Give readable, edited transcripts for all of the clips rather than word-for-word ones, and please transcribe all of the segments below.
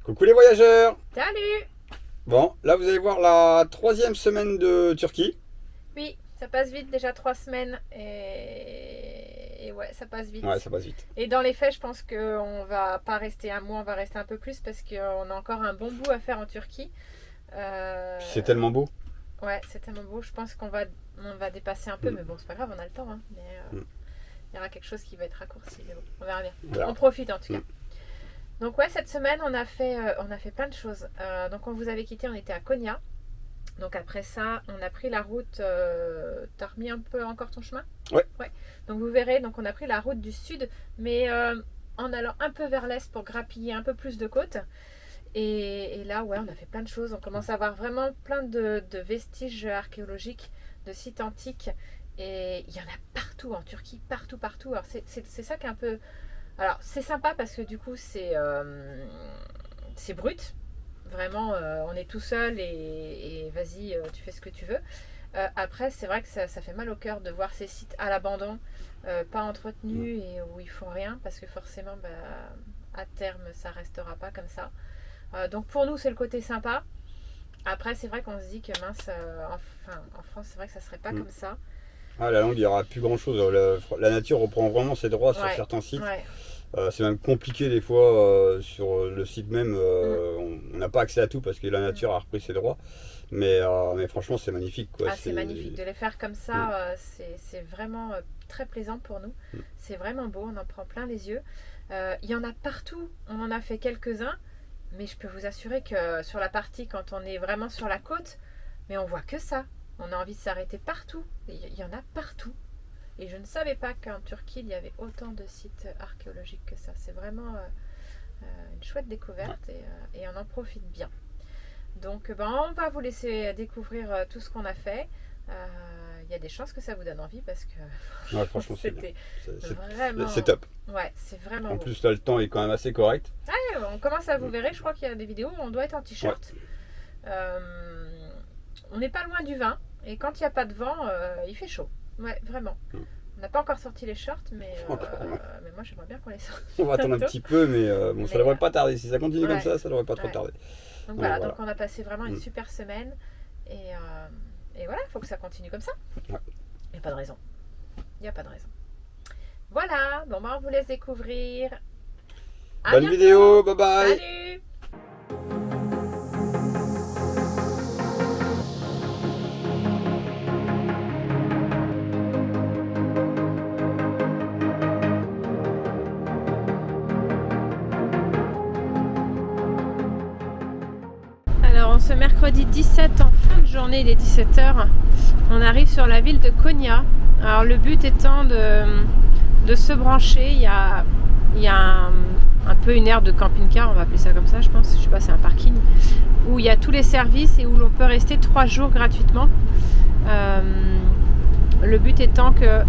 Coucou les voyageurs! Salut! Bon, là vous allez voir la troisième semaine de Turquie. Oui, ça passe vite, déjà 3 semaines et ouais, ça passe vite. Ouais, ça passe vite. Et dans les faits, je pense qu'on va pas rester un mois, on va rester un peu plus parce qu'on a encore un bon bout à faire en Turquie. Puis c'est tellement beau. Ouais, c'est tellement beau. Je pense qu'on va dépasser un peu, mais bon, c'est pas grave, on a le temps. Hein. Mais il y aura quelque chose qui va être raccourci. Mais bon, on verra bien. Voilà. On profite en tout cas. Donc ouais, cette semaine, on a fait plein de choses. Donc on vous avait quitté, on était à Konya. Donc après ça, on a pris la route. T'as remis un peu encore ton chemin? Ouais. Donc vous verrez, donc on a pris la route du sud, mais en allant un peu vers l'est pour grappiller un peu plus de côtes. Et là, ouais, on a fait plein de choses. On commence à avoir vraiment plein de vestiges archéologiques, de sites antiques. Et il y en a partout en Turquie, partout, partout. Alors c'est ça qui est un peu... Alors c'est sympa parce que du coup c'est brut. Vraiment, on est tout seul et vas-y, tu fais ce que tu veux. Après, c'est vrai que ça fait mal au cœur de voir ces sites à l'abandon, pas entretenus et où ils font rien parce que forcément, à terme, ça restera pas comme ça. Donc pour nous, c'est le côté sympa. Après, c'est vrai qu'on se dit que mince, en France, c'est vrai que ça serait pas comme ça. Ah, la longue, il n'y aura plus grand chose. La nature reprend vraiment ses droits sur certains sites. Ouais. C'est même compliqué des fois sur le site même. On n'a pas accès à tout parce que la nature a repris ses droits. Mais franchement, c'est magnifique, quoi. Ah, c'est magnifique. De les faire comme ça, c'est vraiment très plaisant pour nous. C'est vraiment beau, on en prend plein les yeux. Il y en a partout, on en a fait quelques-uns. Mais je peux vous assurer que sur la partie, quand on est vraiment sur la côte, mais on voit que ça. On a envie de s'arrêter partout. Il y en a partout. Et je ne savais pas qu'en Turquie, il y avait autant de sites archéologiques que ça. C'est vraiment une chouette découverte et on en profite bien. Donc on va vous laisser découvrir tout ce qu'on a fait. Il y a des chances que ça vous donne envie parce que Ouais, franchement, c'était vraiment... vraiment... c'est top. Ouais, c'est vraiment En beau. plus, là, le temps est quand même assez correct. Ah, on commence à vous verrez, je crois qu'il y a des vidéos où on doit être en t-shirt. On n'est pas loin du vin et quand il n'y a pas de vent, il fait chaud. Ouais, vraiment. On n'a pas encore sorti les shorts, mais moi j'aimerais bien qu'on les sorte. On va attendre un petit peu, mais ça devrait pas tarder. Si ça continue comme ça devrait pas trop tarder. Donc voilà, donc on a passé vraiment une super semaine et voilà, il faut que ça continue comme ça. Il n'y a pas de raison. Il n'y a pas de raison. Voilà, bon on vous laisse découvrir. Bonne vidéo, bye bye. Salut. Alors ce mercredi 17 en fin de journée, il est 17h, on arrive sur la ville de Konya. Alors le but étant de se brancher, il y a un peu une aire de camping-car, on va appeler ça comme ça je pense, je sais pas, c'est un parking, où il y a tous les services et où l'on peut rester 3 jours gratuitement. Le but étant que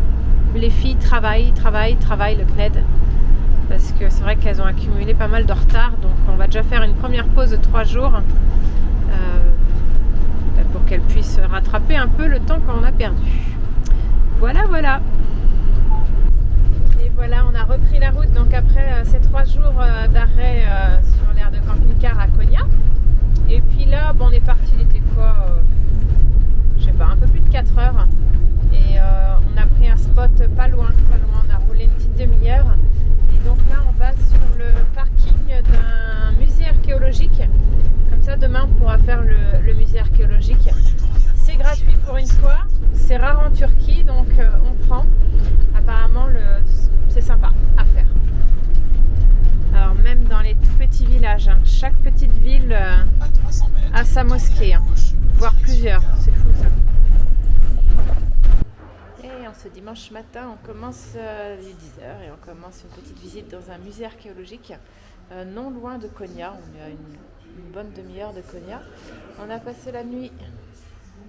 les filles travaillent le CNED. Parce que c'est vrai qu'elles ont accumulé pas mal de retard, donc on va déjà faire une première pause de 3 jours pour qu'elles puissent rattraper un peu le temps qu'on a perdu. Voilà. Et voilà, on a repris la route donc après ces 3 jours d'arrêt sur l'aire de camping-car à Konya. Et puis là, on est parti, il était quoi je sais pas, un peu plus de 4 heures. Et on a pris un spot pas loin, on a roulé une petite demi-heure. Et donc là, on va sur le parking d'un musée archéologique. Comme ça, demain, on pourra faire le musée archéologique. C'est gratuit pour une fois. C'est rare en Turquie, donc on prend. Apparemment, c'est sympa à faire. Alors, même dans les tout petits villages, chaque petite ville a sa mosquée, voire plusieurs. C'est fou ça. Et en ce dimanche matin, on commence il est 10h et on commence une petite visite dans un musée archéologique non loin de Konya. On est à une bonne demi-heure de Konya. On a passé la nuit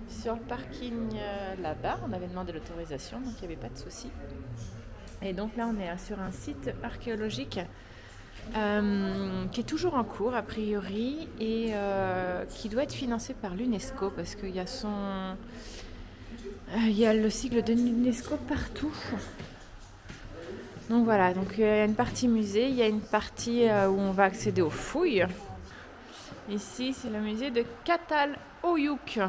sur le parking là-bas. On avait demandé l'autorisation, donc il n'y avait pas de souci. Et donc là, on est sur un site archéologique qui est toujours en cours a priori et qui doit être financé par l'UNESCO parce qu'il y a il y a le sigle de l'UNESCO partout. Donc voilà, donc il y a une partie musée, il y a une partie où on va accéder aux fouilles. Ici, c'est le musée de Çatalhöyük.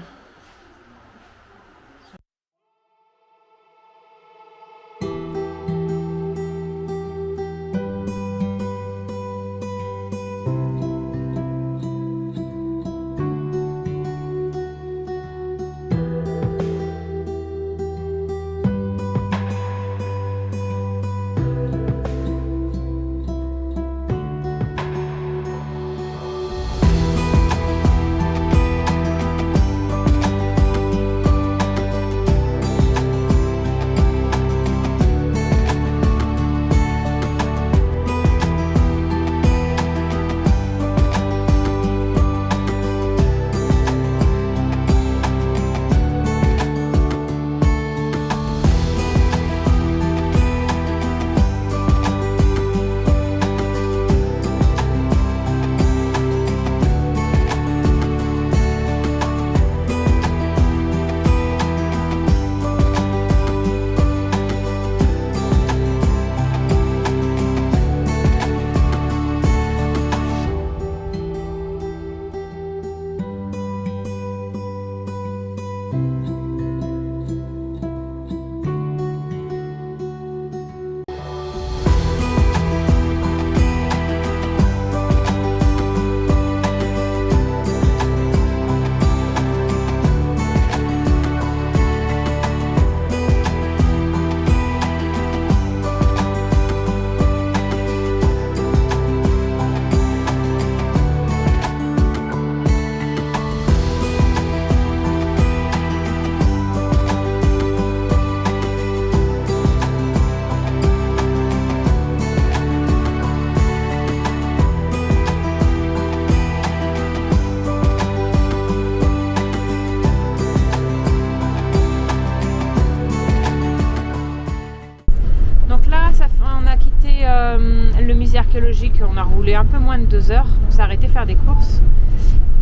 Le musée archéologique, on a roulé un peu moins de 2 heures, on s'est arrêté faire des courses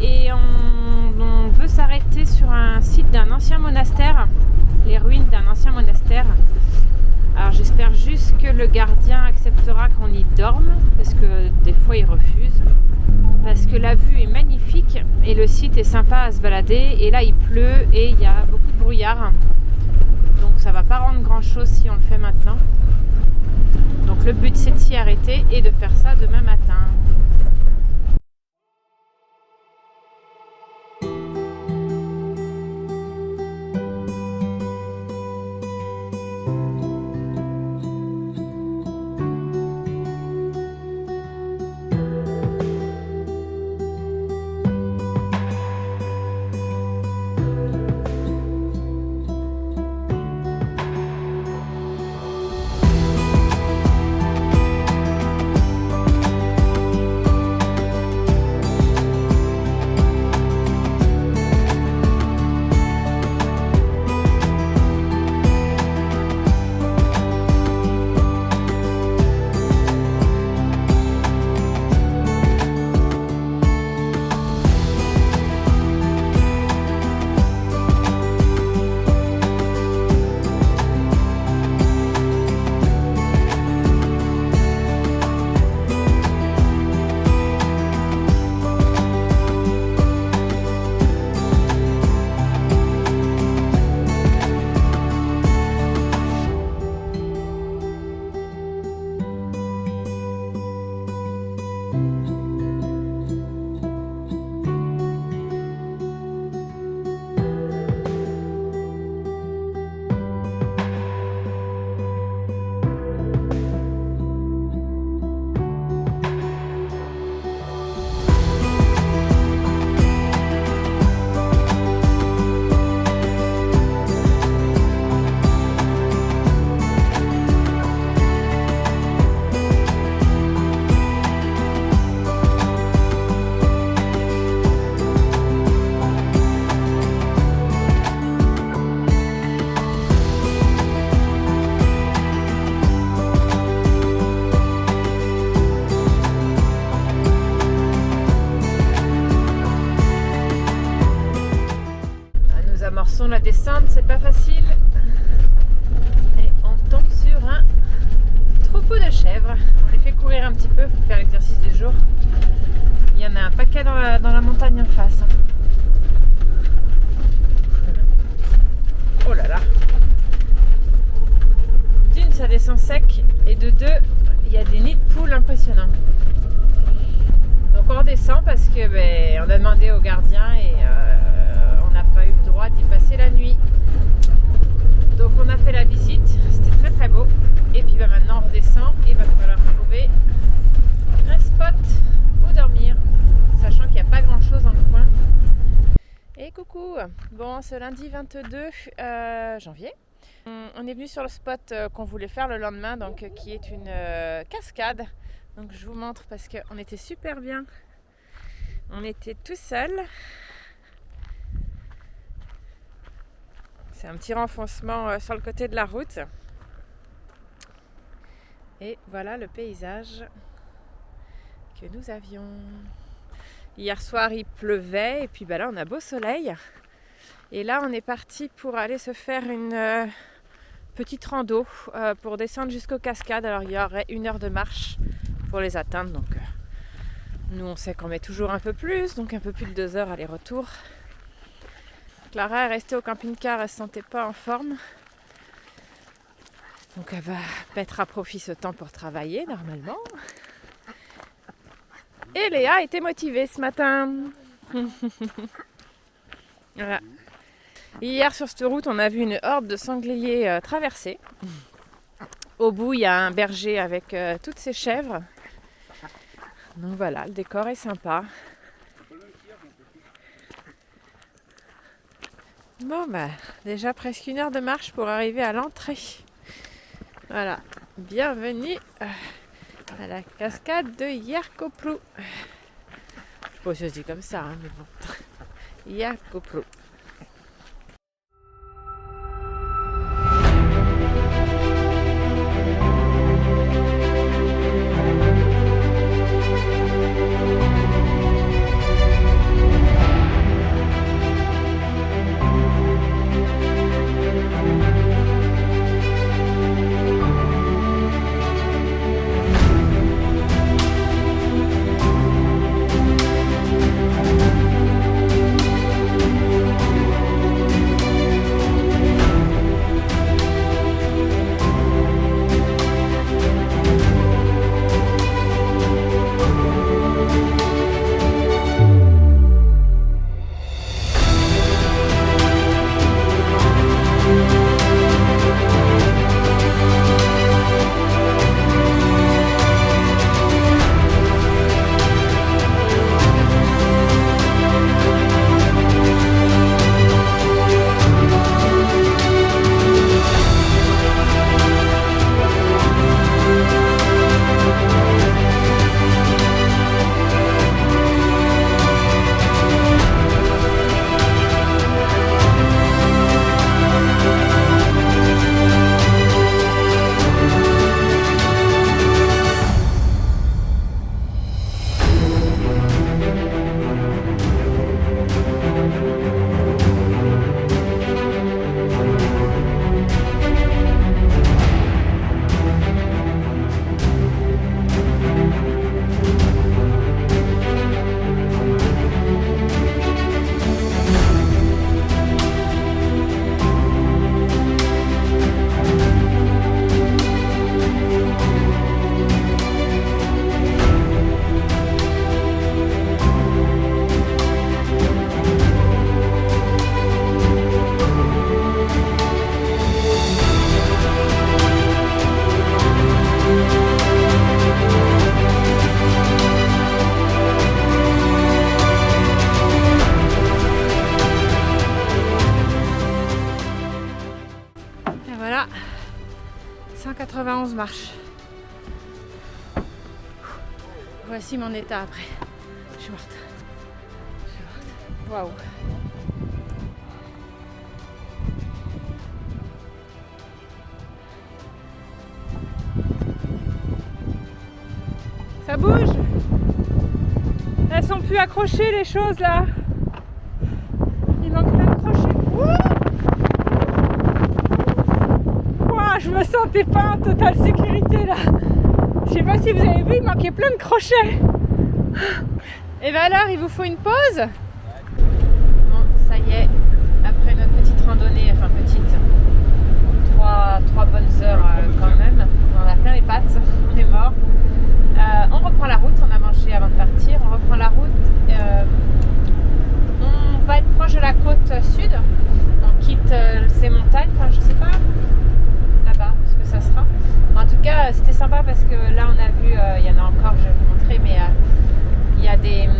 et on veut s'arrêter sur un site d'un ancien monastère, les ruines d'un ancien monastère. Alors j'espère juste que le gardien acceptera qu'on y dorme, parce que des fois il refuse, parce que la vue est magnifique et le site est sympa à se balader, et là il pleut et il y a beaucoup de brouillard, donc ça va pas rendre grand chose si on le fait maintenant. Donc le but c'est de s'y arrêter et de faire ça demain matin. La descente, c'est pas facile et on tombe sur un troupeau de chèvres. On les fait courir un petit peu pour faire l'exercice du jour. Il y en a paquet dans la montagne en face. Hein. Oh là là. D'une, ça descend sec. Et de deux, il y a des nids de poules impressionnants. Donc on redescend parce que on a demandé au gardien et on n'a pas eu le droit d'y passer la nuit. Donc on a fait la visite. C'était très très beau. Et puis maintenant on redescend et il va falloir trouver un spot où dormir. Sachant qu'il n'y a pas grand chose dans le coin. Et coucou. Bon, ce lundi 22 janvier. On est venu sur le spot qu'on voulait faire le lendemain, donc qui est une cascade. Donc je vous montre parce qu'on était super bien. On était tout seul. C'est un petit renfoncement sur le côté de la route. Et voilà le paysage que nous avions. Hier soir il pleuvait et puis là on a beau soleil. Et là on est parti pour aller se faire une petite rando pour descendre jusqu'aux cascades. Alors il y aurait 1 heure de marche pour les atteindre. Donc nous on sait qu'on met toujours un peu plus, donc un peu plus de 2 heures aller-retour. Clara est restée au camping-car, elle ne se sentait pas en forme. Donc elle va mettre à profit ce temps pour travailler normalement. Et Léa était motivée ce matin. Voilà. Hier sur cette route, on a vu une horde de sangliers traverser. Au bout, il y a un berger avec toutes ses chèvres. Donc voilà, le décor est sympa. Bon déjà presque 1 heure de marche pour arriver à l'entrée. Voilà, bienvenue à la cascade de Järvopru. Je sais pas si ça se dit comme ça, mais bon. Järvopru. Voilà, 191 marches. Voici mon état après. Je suis morte. Waouh. Ça bouge. Elles sont plus accrochées les choses là. Il manque plein de crochets. Ouah, je me sentais pas en totale sécurité là. Je sais pas si vous avez vu, il manquait plein de crochets. Et bien alors, il vous faut une pause? Bon, ça y est, après notre petite randonnée, enfin petite, trois bonnes heures quand même, on a plein les pattes, on est mort. On reprend la route, on a mangé avant de partir, on reprend la route, on va être proche de la côte sud, on quitte ces montagnes, enfin je sais pas là-bas ce que ça sera. En tout cas, c'était sympa parce que là on a vu, il y en a encore, je vais vous montrer, mais il y a des...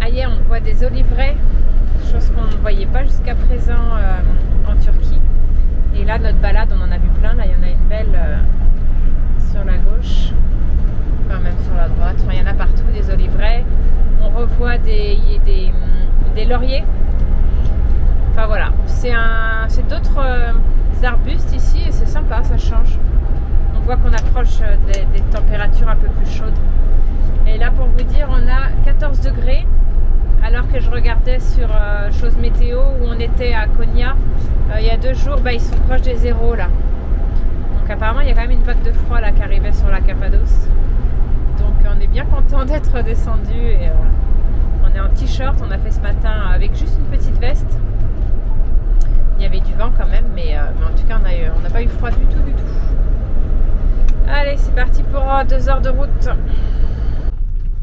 ailleurs on voit des oliveraies, chose qu'on ne voyait pas jusqu'à présent en Turquie. Et là notre balade, on en a vu plein, là il y en a une belle sur la gauche, enfin même sur la droite, enfin, il y en a partout des oliveraies. On revoit des lauriers. Enfin voilà, c'est d'autres arbustes ici et c'est sympa, ça change. On voit qu'on approche des températures un peu plus chaudes. Et là pour vous dire, on a 14 degrés alors que je regardais sur Chose Météo où on était à Konya il y a 2 jours, ils sont proches des zéros là. Donc apparemment il y a quand même une vague de froid là qui arrivait sur la Cappadoce. Donc on est bien content d'être descendu et on est en t-shirt, on a fait ce matin avec juste une petite veste. Il y avait du vent quand même, mais en tout cas on n'a pas eu froid du tout. Allez, c'est parti pour 2 heures de route.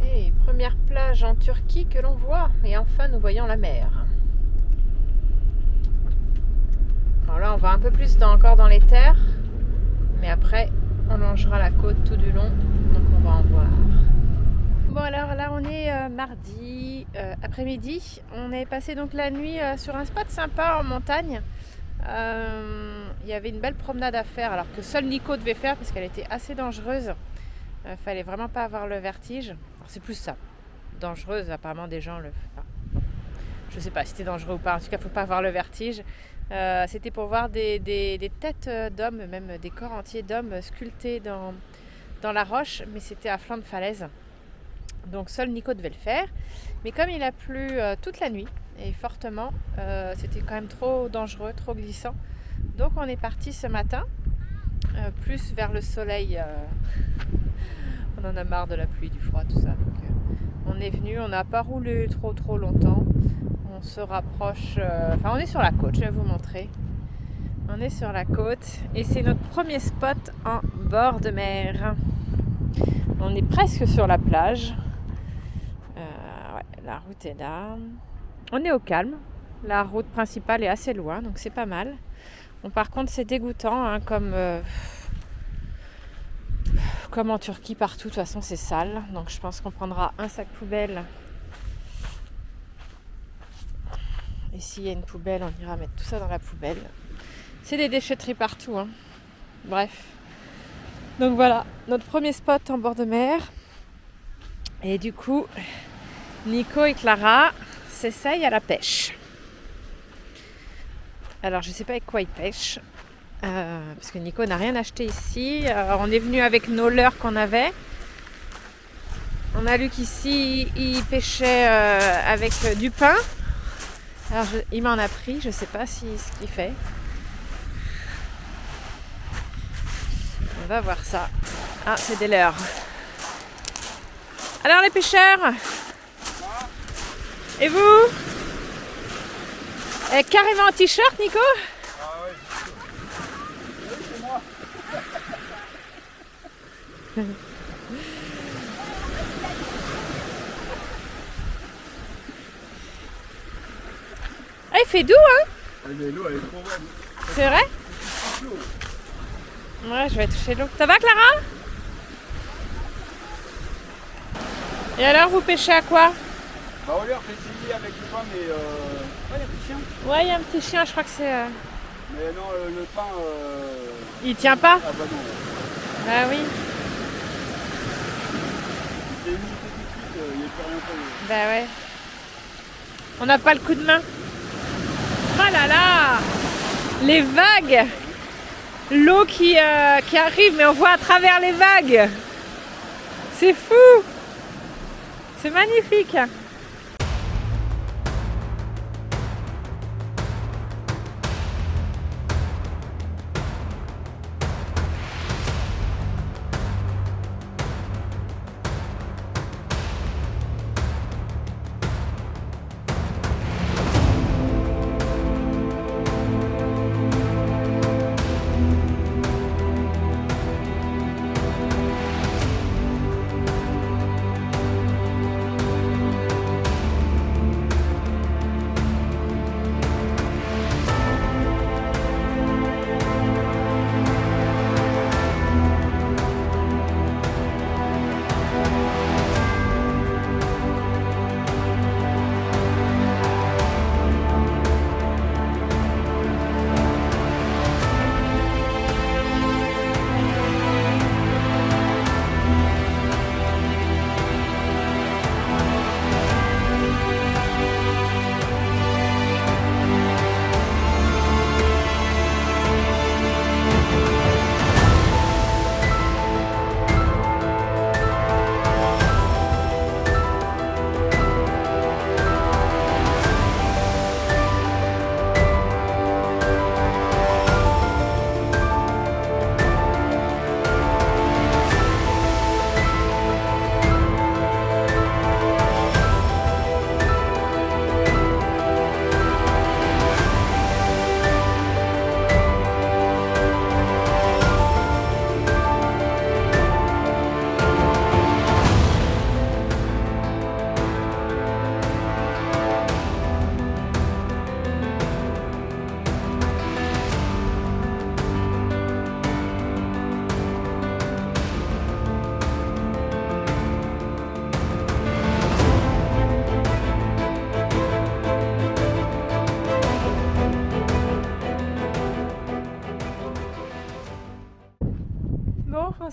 Et première plage en Turquie que l'on voit, et enfin nous voyons la mer. Alors là on va un peu plus encore dans les terres, mais après on longera la côte tout du long, donc on va en voir. Bon alors là on est mardi après-midi, on est passé donc la nuit sur un spot sympa en montagne. Il y avait une belle promenade à faire alors que seule Nico devait faire parce qu'elle était assez dangereuse. Fallait vraiment pas avoir le vertige. Alors c'est plus ça, dangereuse apparemment des gens le... Enfin, je sais pas si c'était dangereux ou pas, en tout cas faut pas avoir le vertige. C'était pour voir des têtes d'hommes, même des corps entiers d'hommes sculptés dans la roche, mais c'était à flanc de falaise. Donc seul Nico devait le faire. Mais comme il a plu toute la nuit, et fortement, c'était quand même trop dangereux, trop glissant. Donc on est parti ce matin, plus vers le soleil. On en a marre de la pluie, du froid, tout ça. Donc on est venu, on n'a pas roulé trop longtemps. On se rapproche, enfin on est sur la côte, je vais vous montrer. On est sur la côte et c'est notre premier spot en bord de mer. On est presque sur la plage. La route est là. On est au calme. La route principale est assez loin, donc c'est pas mal. Bon, par contre, c'est dégoûtant, hein, comme en Turquie, partout. De toute façon, c'est sale. Donc, je pense qu'on prendra un sac poubelle. Et s'il y a une poubelle, on ira mettre tout ça dans la poubelle. C'est des déchetteries partout, hein. Bref. Donc voilà, notre premier spot en bord de mer. Et du coup, Nico et Clara s'essayent à la pêche. Alors je ne sais pas avec quoi ils pêchent, parce que Nico n'a rien acheté ici. On est venu avec nos leurres qu'on avait. On a lu qu'ici ils pêchaient avec du pain. Alors il m'en a pris, je ne sais pas ce qu'il fait. On va voir ça. Ah, c'est des leurres. Alors les pêcheurs, et vous? Carrément en t-shirt, Nico? Ah ouais, c'est moi. Ah, il fait doux, hein? Mais l'eau, elle est trop bonne. C'est vrai? Ouais, je vais toucher l'eau. Ça va, Clara? Et alors, vous pêchez à quoi? Bah, au lieu, j'ai essayé avec le pain, mais ouais, il y a un petit chien. Ouais, il y a un petit chien, je crois que c'est... Mais non, le pain... Il tient pas? Ah bah non. Bah oui. C'est imité tout de suite, il n'y a plus rien pour Bah ouais. On n'a pas le coup de main. Oh là là! Les vagues! L'eau qui arrive, mais on voit à travers les vagues. C'est fou! C'est magnifique!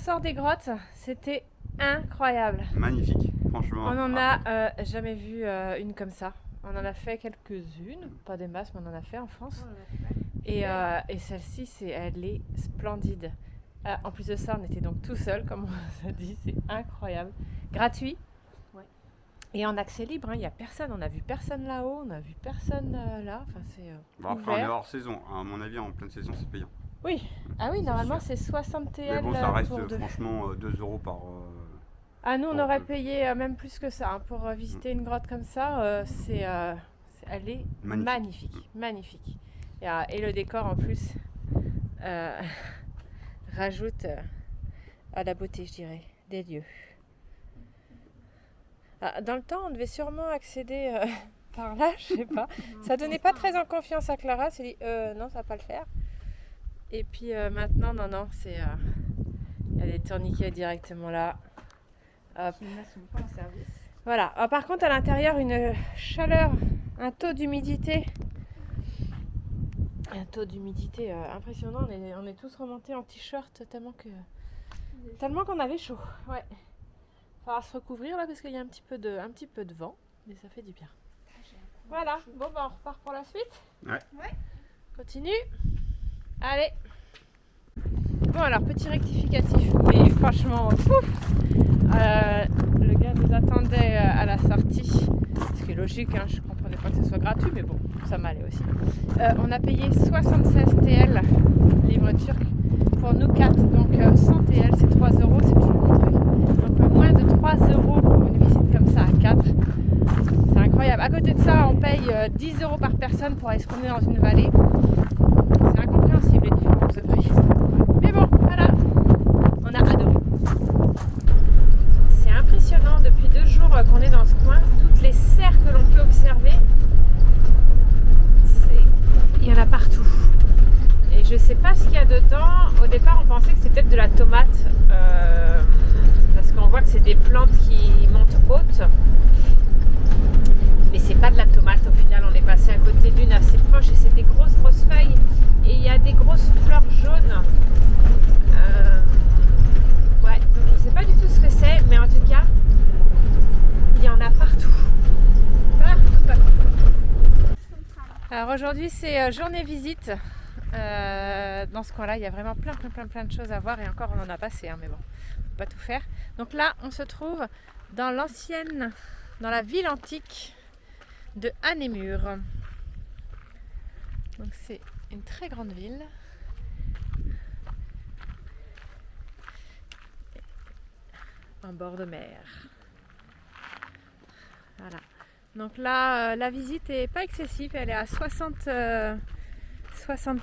sort des grottes, c'était incroyable. Magnifique, franchement. On en a jamais vu une comme ça. On en a fait quelques-unes, pas des masses, mais on en a fait en France. Et celle-ci, elle est splendide. En plus de ça, on était donc tout seul, comme on a dit, c'est incroyable. Gratuit. Ouais. Et en accès libre, il n'y a personne. On n'a vu personne là-haut, on n'a vu personne là. Enfin, c'est Bon, après, on est hors saison. À mon avis, en pleine saison, c'est payant. Oui. Ah oui, normalement, c'est 60 TL. Mais bon, ça reste pour deux. franchement 2 € par. Ah, nous, on pour aurait deux. payé même plus que ça. Pour visiter une grotte comme ça, elle est magnifique. Magnifique. Et le décor, en plus, rajoute à la beauté, je dirais, des lieux. Dans le temps, on devait sûrement accéder par là, je sais pas. Ça donnait pas très en confiance à Clara. Elle s'est dit, non, ça va pas le faire. Et puis maintenant, non, c'est... Il y a des tourniquets directement là. Hop. Qui ne sont pas en service. Voilà. Par contre, à l'intérieur, une chaleur, un taux d'humidité. Un taux d'humidité impressionnant. On est tous remontés en t-shirt tellement qu'on avait chaud. Ouais. Il va falloir se recouvrir là parce qu'il y a un petit peu de vent, mais ça fait du bien. Voilà. Bon, on repart pour la suite. Ouais. Continue. Allez. Bon, alors petit rectificatif, mais franchement, le gars nous attendait à la sortie, ce qui est logique, je comprenais pas que ce soit gratuit, mais bon, ça m'allait aussi. On a payé 76 TL, livre turc, pour nous 4, donc 100 TL, c'est 3 €, c'est toujours mon truc. Donc moins de 3 € pour une visite comme ça à 4. C'est incroyable. À côté de ça, on paye 10 € par personne pour aller se promener dans une vallée. C'est incompréhensible les différences de prix. Mais bon, voilà, on a adoré. C'est impressionnant depuis 2 jours qu'on est dans ce coin. Toutes les serres que l'on peut observer, il y en a partout. Et je sais pas ce qu'il y a dedans. Au départ, on pensait que c'était peut-être de la tomate. Parce qu'on voit que c'est des plantes qui montent hautes. Mais c'est pas de la tomate. Au final, on est passé à côté d'une assez proche et c'est des grosses feuilles. Et il y a des grosses fleurs jaunes. Ouais, donc je sais pas du tout ce que c'est, mais en tout cas, il y en a partout. Partout. Alors aujourd'hui, c'est journée visite. Dans ce coin-là, il y a vraiment plein de choses à voir et encore, on en a passé, mais bon, on peut pas tout faire. Donc là, on se trouve dans la ville antique de Annemur. Donc c'est une très grande ville. En bord de mer. Voilà. Donc là, la visite est pas excessive, elle est à 60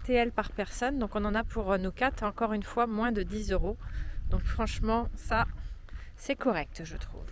TL par personne. Donc on en a pour nous 4, encore une fois, moins de 10 €. Donc franchement, ça, c'est correct, je trouve.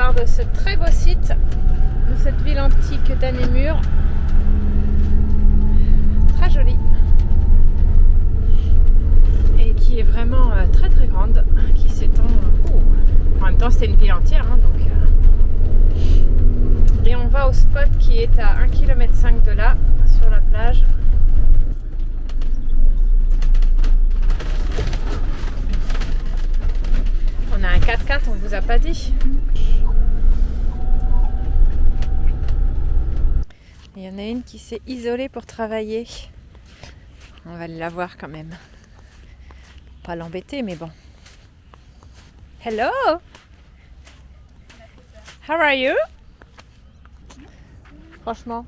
part de ce très beau site, de cette ville antique d'Annemur. Très jolie. Et qui est vraiment très très grande, qui s'étend. En même temps, c'était une ville entière. Hein, donc, Et on va au spot qui est à 1,5 km de là, sur la plage. On a un 4x4, on vous a pas dit. Il y en a une qui s'est isolée pour travailler. On va la voir quand même. Pas l'embêter, mais bon. Hello! How are you? Franchement.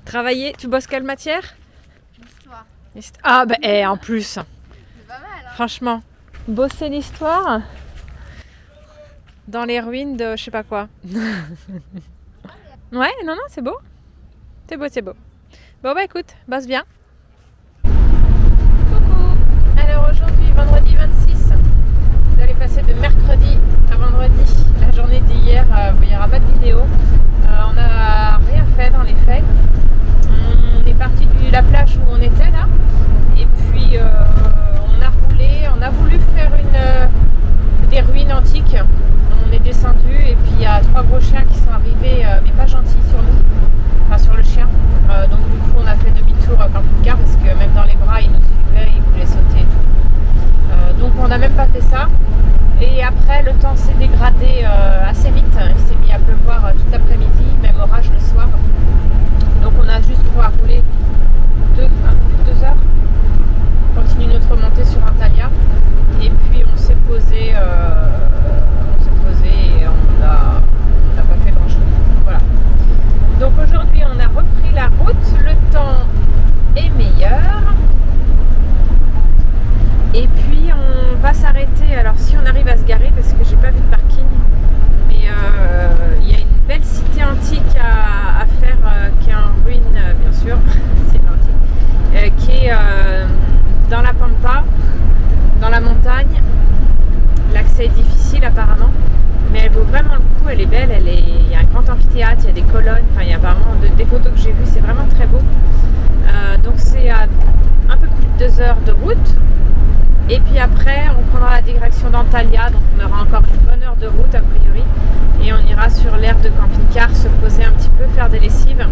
Travailler, tu bosses quelle matière? L'histoire. Ah, bah, en plus. C'est pas mal, hein? Franchement. Bosser l'histoire dans les ruines de je sais pas quoi. Ouais, non, c'est beau. C'est beau, c'est beau. Bon, bah écoute, bosse bien. Coucou. Alors aujourd'hui, vendredi 26, vous allez passer de mercredi à vendredi. La journée d'hier, il n'y aura pas de vidéo. On n'a rien fait dans les faits. On est parti de la plage où on était là. Et puis on a voulu faire des ruines antiques. On est descendu et puis il y a 3 gros chiens qui sont arrivés, mais pas gentils sur nous, enfin sur le chien. Donc du coup on a fait demi-tour camping-car parce que même dans les bras ils nous suivaient, ils voulaient sauter et tout. Donc on n'a même pas fait ça. Et après le temps s'est dégradé assez vite. Il s'est mis à pleuvoir tout l'après-midi, même orage le soir. Donc on a juste rouler un peu plus de 2 heures. On continue notre montée sur Antalya. Et puis on s'est posé et on n'a pas fait grand chose. Voilà. Donc aujourd'hui on a repris la route, le temps est meilleur. Et puis on va s'arrêter, alors si on arrive à se garer parce que j'ai pas vu de parking, mais il y a une belle cité antique à faire qui est en ruine bien sûr, c'est antique, qui est dans la Pampa, dans la montagne. L'accès est difficile apparemment, mais elle vaut vraiment le coup, elle est belle, il y a un grand amphithéâtre, il y a des colonnes, enfin il y a apparemment des photos que j'ai vues, c'est vraiment très beau. Donc c'est à un peu plus de 2 heures de route. Et puis après on prendra la direction d'Antalya, donc on aura encore une bonne heure de route a priori. Et on ira sur l'aire de camping-car, se poser un petit peu, faire des lessives.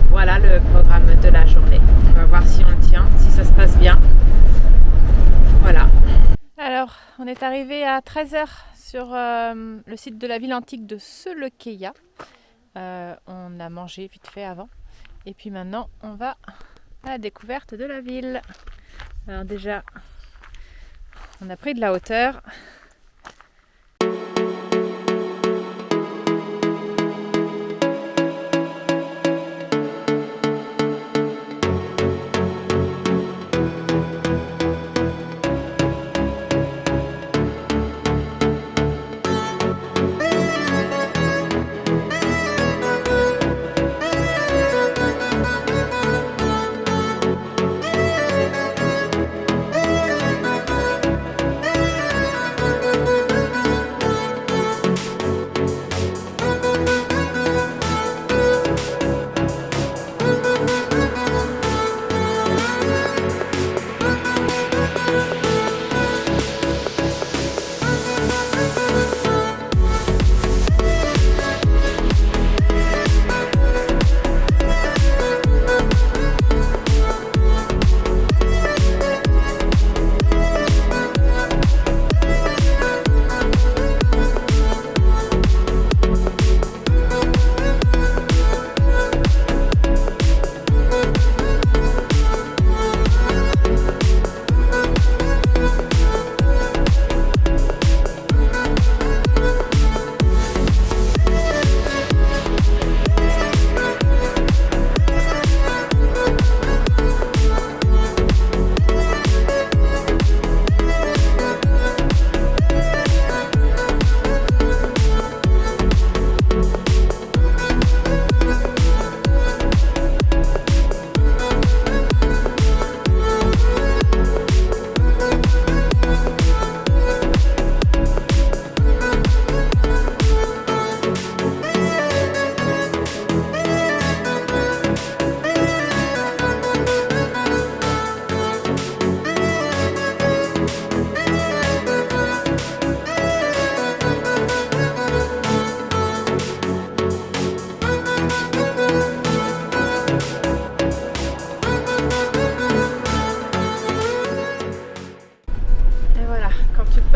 Voilà le programme de la journée. On va voir si on le tient, si ça se passe bien. Voilà. Alors, on est arrivé à 13h sur le site de la ville antique de Selekeia. On a mangé vite fait avant. Et puis maintenant, on va à la découverte de la ville. Alors déjà, on a pris de la hauteur.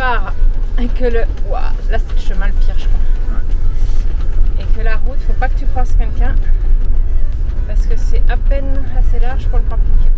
part et que le... Ouah, là c'est le chemin le pire je crois. Ouais. Et que la route, faut pas que tu croises quelqu'un parce que c'est à peine assez large pour le camping-car.